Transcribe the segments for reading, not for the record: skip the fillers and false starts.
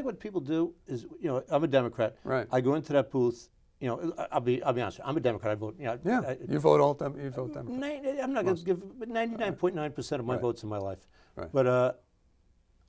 what people do is, I'm a Democrat. Right. I go into that booth. I'll be honest. I'm a Democrat. I vote. Yeah. You vote you vote Democrat. I'm not going to give 99.9% of my Right. votes in my life. Right. But a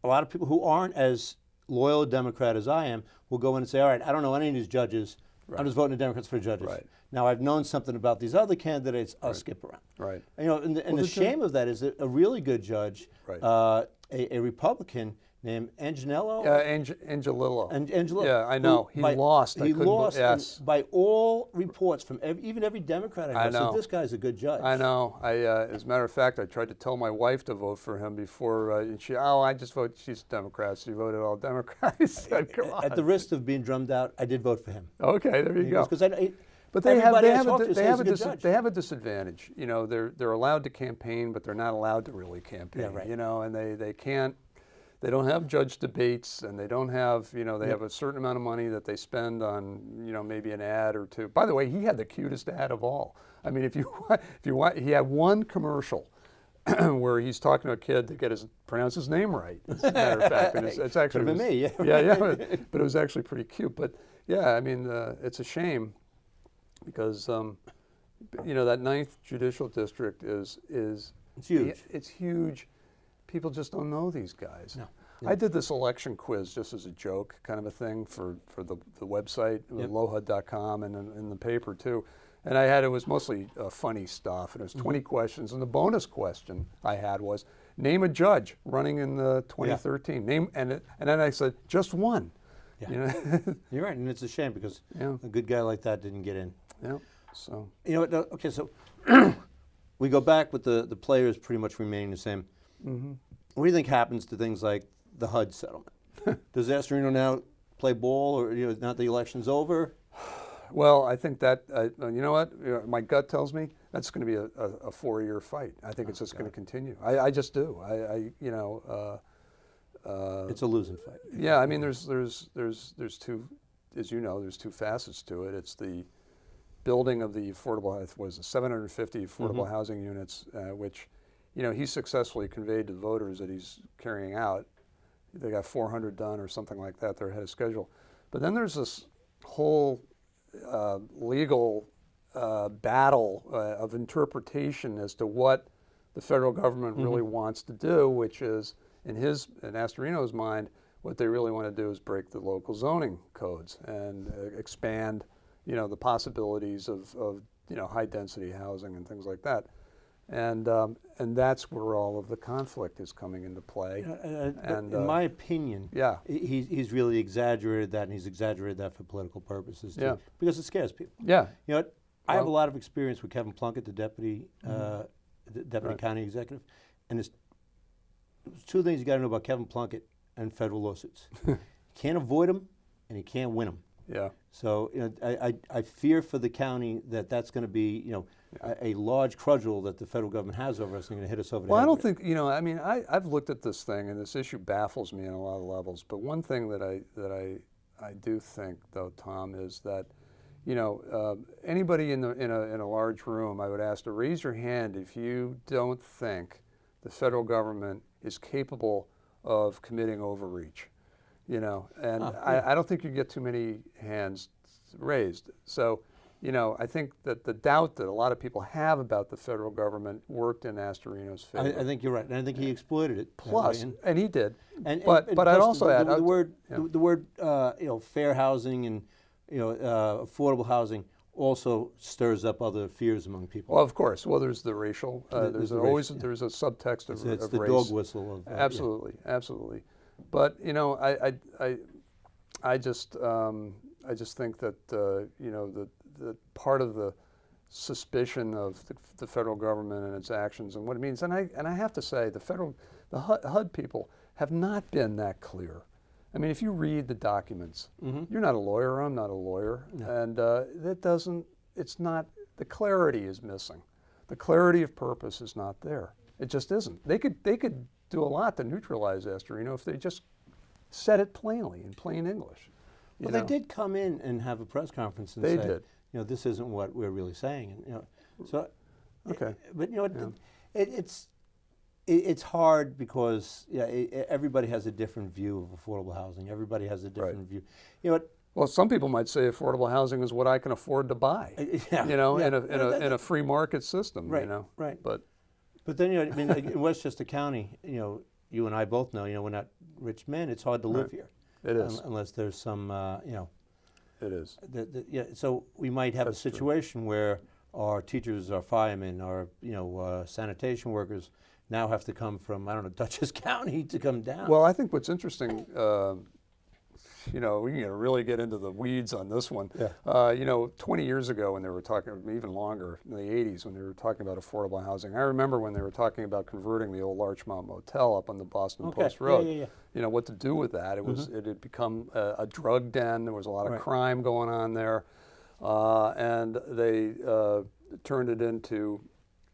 lot of people who aren't as loyal a Democrat as I am will go in and say, all right, I don't know any of these judges. Right. I'm just voting the Democrats for judges. Right. Now I've known something about these other candidates. I'll skip around. Right. And the shame of that is that a really good judge, Right. A Republican named Angelillo. Angelillo. Angelillo. Yeah, I know. He lost. He lost. Yes. By all reports from even every Democrat I know, know. said this guy's a good judge. I know. As a matter of fact, I tried to tell my wife to vote for him before, and I just vote. She's a Democrat. She voted all Democrat. I said, come on. At the risk of being drummed out, I did vote for him. Okay, there you go. But they have a a disadvantage. They're allowed to campaign, but they're not allowed to really campaign. Yeah, right. And they can't. They don't have judge debates, and they don't have. They have a certain amount of money that they spend on. Maybe an ad or two. By the way, he had the cutest ad of all. I mean, if you want, he had one commercial where he's talking to a kid to pronounce his name right. As a matter of fact, and it's actually Could have been me. Yeah. But it was actually pretty cute. But yeah, I mean, it's a shame. Because that 9th Judicial District is It's huge. It's huge. People just don't know these guys. No. I did this election quiz just as a joke, kind of a thing for the website, lohud.com, and in the paper too. And it was mostly funny stuff, and it was 20 questions. And the bonus question I had was, name a judge running in the 2013. And then I said, just one. Yeah. You're right, and it's a shame because a good guy like that didn't get in. Yeah. So. Okay, so we go back with the players pretty much remaining the same. Mm-hmm. What do you think happens to things like the HUD settlement? Does Astorino now play ball, or now that the election's over? Well, I think that you know what my gut tells me that's going to be a 4-year fight. I think it's just going to continue. I just do. It's a losing fight. Yeah, I mean, there's two, as you know, there's two facets to it. It's the building of the affordable, was 750 affordable housing units, which, he successfully conveyed to voters that he's carrying out. They got 400 done or something like that. They're ahead of schedule. But then there's this whole legal battle of interpretation as to what the federal government really wants to do, which is, in Astorino's mind, what they really want to do is break the local zoning codes and expand, the possibilities of high density housing and things like that, and that's where all of the conflict is coming into play. And in my opinion, he's really exaggerated that, and he's exaggerated that for political purposes too, because it scares people. Yeah, I have a lot of experience with Kevin Plunkett, the deputy county executive, and there's two things you got to know about Kevin Plunkett and federal lawsuits. You can't avoid them, and you can't win them. Yeah. So I fear for the county that's going to be a large cudgel that the federal government has over us, and they're going to hit us over the head. Well, I don't think I mean, I've looked at this thing, and this issue baffles me on a lot of levels. But one thing that I do think, though, Tom, is that anybody in a large room, I would ask to raise your hand if you don't think the federal government is capable of committing overreach. I don't think you get too many hands raised. So, I think that the doubt that a lot of people have about the federal government worked in Astorino's favor. I think you're right, and I think he exploited it. Plus, and he did. But I'd also add the word fair housing and affordable housing also stirs up other fears among people. Well, of course. Well, there's the racial. There's always there's a subtext of it's of the race. dog whistle of absolutely. But I just think that the part of the suspicion of the federal government and its actions and what it means, and I have to say the HUD people have not been that clear. I mean, if you read the documents, you're not a lawyer, I'm not a lawyer, and it's not, the clarity is missing. The clarity of purpose is not there. It just isn't. They could do a lot to neutralize Astorino if they just said it plainly, in plain English. Well, they did come in and have a press conference and say, this isn't what we're really saying. And, so, okay. But it's It's hard because everybody has a different view of affordable housing. Everybody has a different view. You know what? Well, some people might say affordable housing is what I can afford to buy. Yeah, You know, yeah. in a free market system. Right, You know, right. But But then, I mean, like, in Westchester County, you and I both know, we're not rich men. It's hard to live here. it is. Unless there's some, It is. yeah. So we might have That's a true. situation where our teachers, our firemen, our sanitation workers now have to come from, I don't know, Dutchess County to come down. Well, I think what's interesting, we can really get into the weeds on this one. Yeah. 20 years ago when they were talking, even longer, in the 80s when they were talking about affordable housing, I remember when they were talking about converting the old Larchmont Motel up on the Boston Okay. Post Road. Yeah. What to do with that. It had become a drug den. There was a lot of Right. crime going on there. And they turned it into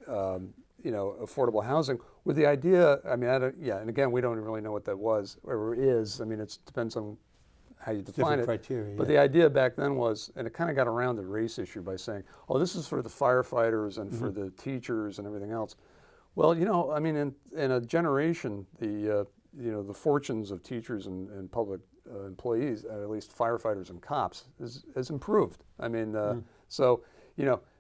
affordable housing with the idea. I mean, and again, we don't really know what that was or is. I mean, it depends on how you define Different it. criteria. But yeah. the idea back then was, and it kind of got around the race issue by saying, "Oh, this is for the firefighters and for the teachers and everything else." Well, I mean, in a generation, the fortunes of teachers and public employees, at least firefighters and cops, has improved. I mean, so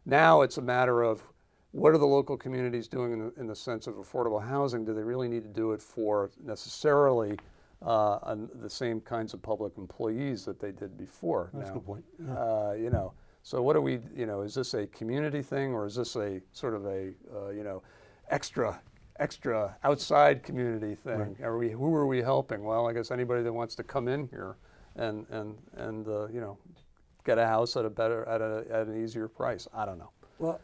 now it's a matter of what are the local communities doing in the sense of affordable housing? Do they really need to do it for necessarily the same kinds of public employees that they did before? That's a Now, good point. Yeah. So what do we? Is this a community thing or is this a sort of a extra outside community thing? Right. Who are we helping? Well, I guess anybody that wants to come in here and get a house at at an easier price. I don't know. Well,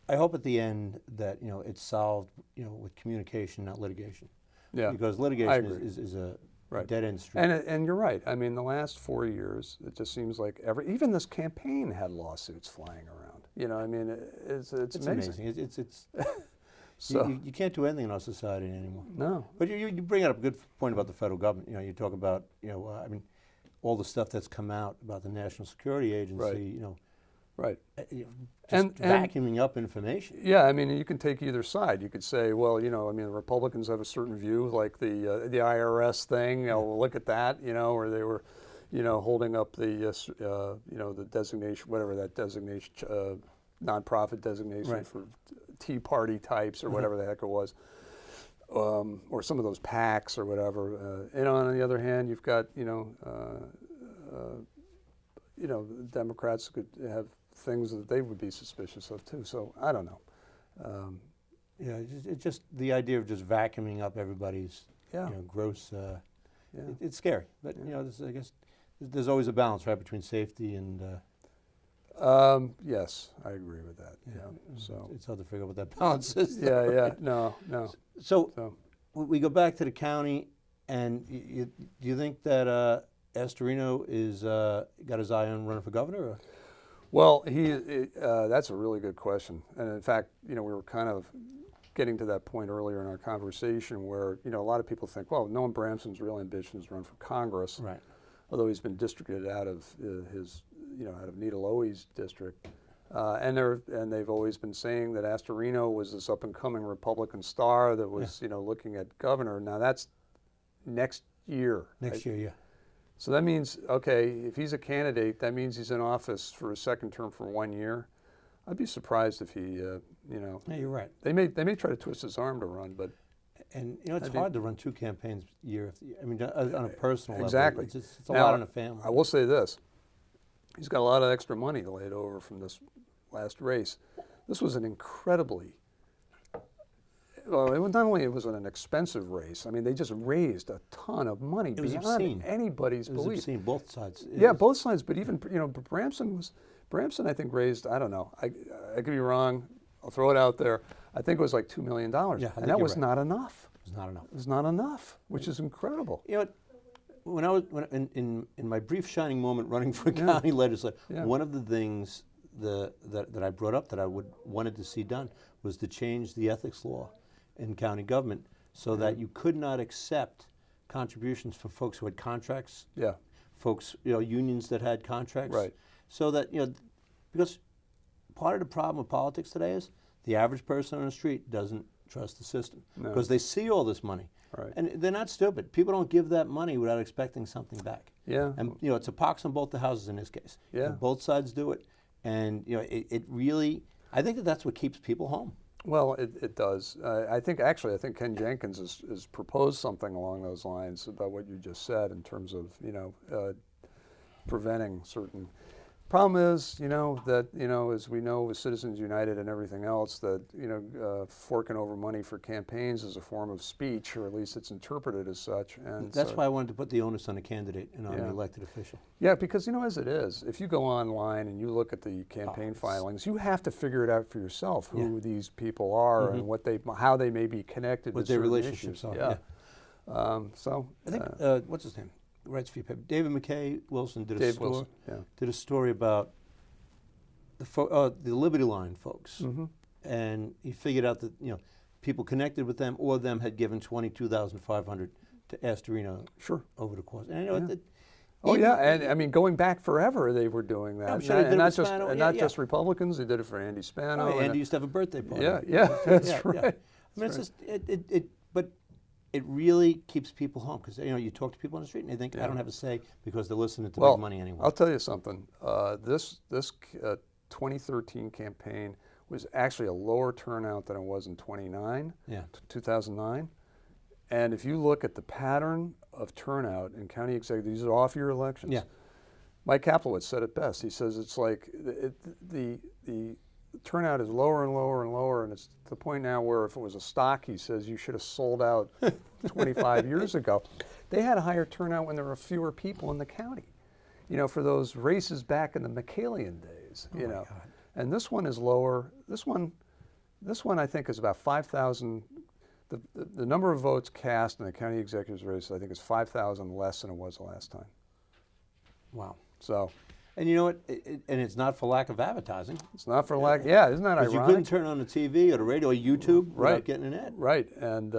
I hope at the end that it's solved with communication, not litigation. Yeah, Because I litigation agree. is a Right. dead end street. And you're right. I mean, the last 4 years, it just seems like even this campaign had lawsuits flying around. I mean, it's amazing. It's So you can't do anything in our society anymore. no, But you bring up a good point about the federal government. You talk about I mean, all the stuff that's come out about the National Security Agency. right. Just And- vacuuming up information. Yeah, I mean, you can take either side. You could say, well, I mean, the Republicans have a certain view, like the IRS thing. We'll look at that, where they were, holding up the designation, whatever that designation, nonprofit designation Right. for Tea Party types or whatever the heck it was, or some of those PACs or whatever. And on the other hand, you've got, the Democrats could have things that they would be suspicious of too. So I don't know. Yeah, it's just the idea of just vacuuming up everybody's Yeah. gross. Yeah. It's scary, but I guess there's always a balance, right, between safety and. Yes, I agree with that. Yeah. So. It's hard to figure out what that balance is. Yeah. Yeah. No. So So. we go back to the county, and do you think that Astorino is got his eye on running for governor? Or? Well, that's a really good question. And in fact, we were kind of getting to that point earlier in our conversation where, a lot of people think, well, Noam Bramson's real ambition is to run for Congress, Right. although he's been districted out of out of Nita Lowey's district. And they've always been saying that Astorino was this up and coming Republican star that was, looking at governor. Now that's next year. Next year, yeah. So that means, okay, if he's a candidate, that means he's in office for a second term for 1 year. I'd be surprised if he, Yeah, you're right. they may try to twist his arm to run, but And it's That'd be- hard to run two campaigns year. I mean, on a personal Exactly. level, it's a Now, lot on a family. I will say this: he's got a lot of extra money laid over from this last race. This was an incredibly well. Not only was it an expensive race. I mean, they just raised a ton of money was beyond obscene. anybody's It was belief. obscene, both sides. Yeah, both sides, but even Bramson I think raised, I don't know, I could be wrong, I'll throw it out there, I think it was like $2 million, Yeah, I and think that you're was right. not enough. It was not enough. It was not enough, which is incredible. You know what? In my brief shining moment running for county legislator, Yeah. one of the things that I brought up that I wanted to see done was to change the ethics law in county government so that you could not accept contributions from folks who had contracts, Yeah, folks, unions that had contracts. Right. So that, because part of the problem with politics today is the average person on the street doesn't trust the system No. because they see all this money. Right. And they're not stupid. People don't give that money without expecting something back. Yeah. And it's a pox on both the houses in this case. Yeah. And both sides do it. And it really, I think that's what keeps people home. Well, it does. I think Ken Jenkins has proposed something along those lines about what you just said in terms of preventing certain. Problem is, that as we know with Citizens United and everything else, that forking over money for campaigns is a form of speech, or at least it's interpreted as such. And That's so, why I wanted to put the onus on the candidate and on the Yeah. elected official. Yeah, because as it is, if you go online and you look at the campaign filings, you have to figure it out for yourself who these people are and how they may be connected What to their certain relationships issues. are. Yeah. So I think what's his name? Writes for your paper. David McKay Wilson did Dave Wilson, yeah. did a story about the Liberty Line folks, Mm-hmm. and he figured out that people connected with them or them had given $22,500 to Astorino Sure. over the course. And Oh even- yeah, and I mean going back forever, they were doing that. I'm sure they did it not with just Spano. and Yeah, not yeah. just Republicans. They did it for Andy Spano. Oh, and, Andy used to have a birthday party. yeah, that's right. I mean, it's just but it really keeps people home because you talk to people on the street and they think I don't have a say because they're listening to Well, big money anyway. I'll tell you something. This 2013 campaign was actually a lower turnout than it was in 2009. And if you look at the pattern of turnout in county executive, these are off-year elections. Yeah. Mike Kaplowitz said it best. He says it's like the turnout is lower and lower and lower, and it's to the point now where if it was a stock, he says you should have sold out 25 years ago. They had a higher turnout when there were fewer people in the county, for those races back in the McCallion days, my God. And this one is lower. This one I think is about 5,000. The number of votes cast in the county executive's race, I think, is 5,000 less than it was the last time. Wow. So And you know what? And it's not for lack of advertising. it's not for lack. Yeah, isn't that Because ironic? you couldn't turn on the TV or the radio or YouTube without Right. getting an ad. Right, and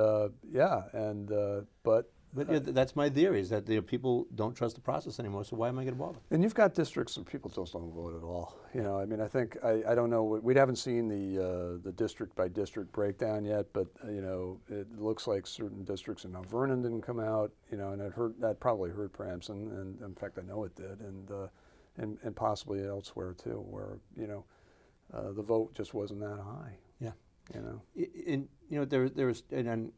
but That's my theory, is that people don't trust the process anymore, so why am I going to bother? and you've got districts where people just don't vote at all. I mean, I think I don't know. We haven't seen the district by district breakdown yet, but it looks like certain districts in Mount Vernon didn't come out. And that probably hurt Pramson, and in fact, I know it did, and possibly elsewhere too, where the vote just wasn't that high. Yeah. And And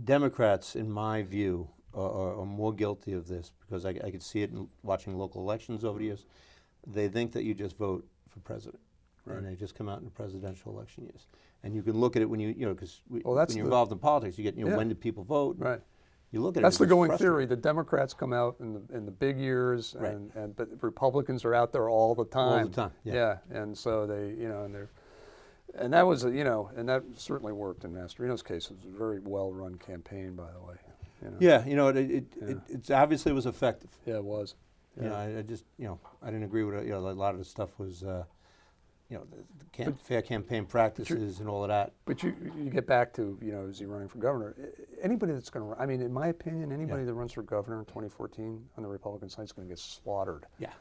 Democrats, in my view, are more guilty of this because I could see it in watching local elections over the years. They think that you just vote for president, and they just come out in the presidential election years. And you can look at it when because when that's you're the- involved in politics, you get Yeah. when did people vote? right. You look at That's it. the it's going frustrating. theory. The Democrats come out in the big years, Right. but Republicans are out there all the time. All the time, yeah. and so and that was and that certainly worked in Mastorino's case. It was a very well run campaign, by the way. Yeah, it's obviously was effective. Yeah, it was. Yeah. I just I didn't agree with it. A lot of the stuff was fair campaign practices and all of that. But you get back to is he running for governor? Anybody that's going to, I mean, in my opinion, anybody that runs for governor in 2014 on the Republican side is going to get slaughtered. Yeah.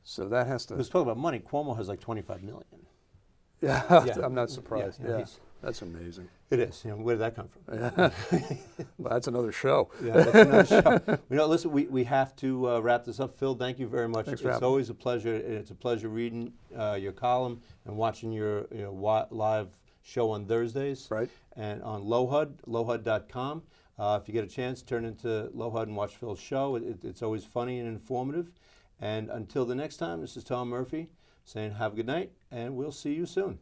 So that has to. Let's talk about money. Cuomo has like 25 million. Yeah, Yeah. I'm not surprised. Yeah, Yeah, he's- that's amazing. It is. Where did that come from? Well, that's another show. Yeah, that's another show. Listen, we have to wrap this up. Phil, thank you very much. Thanks for It's having me. always a pleasure. It's a pleasure reading your column and watching your live show on Thursdays. Right. And on lohud.com. If you get a chance, turn into Lohud and watch Phil's show. It's always funny and informative. And until the next time, this is Tom Murphy saying have a good night, and we'll see you soon.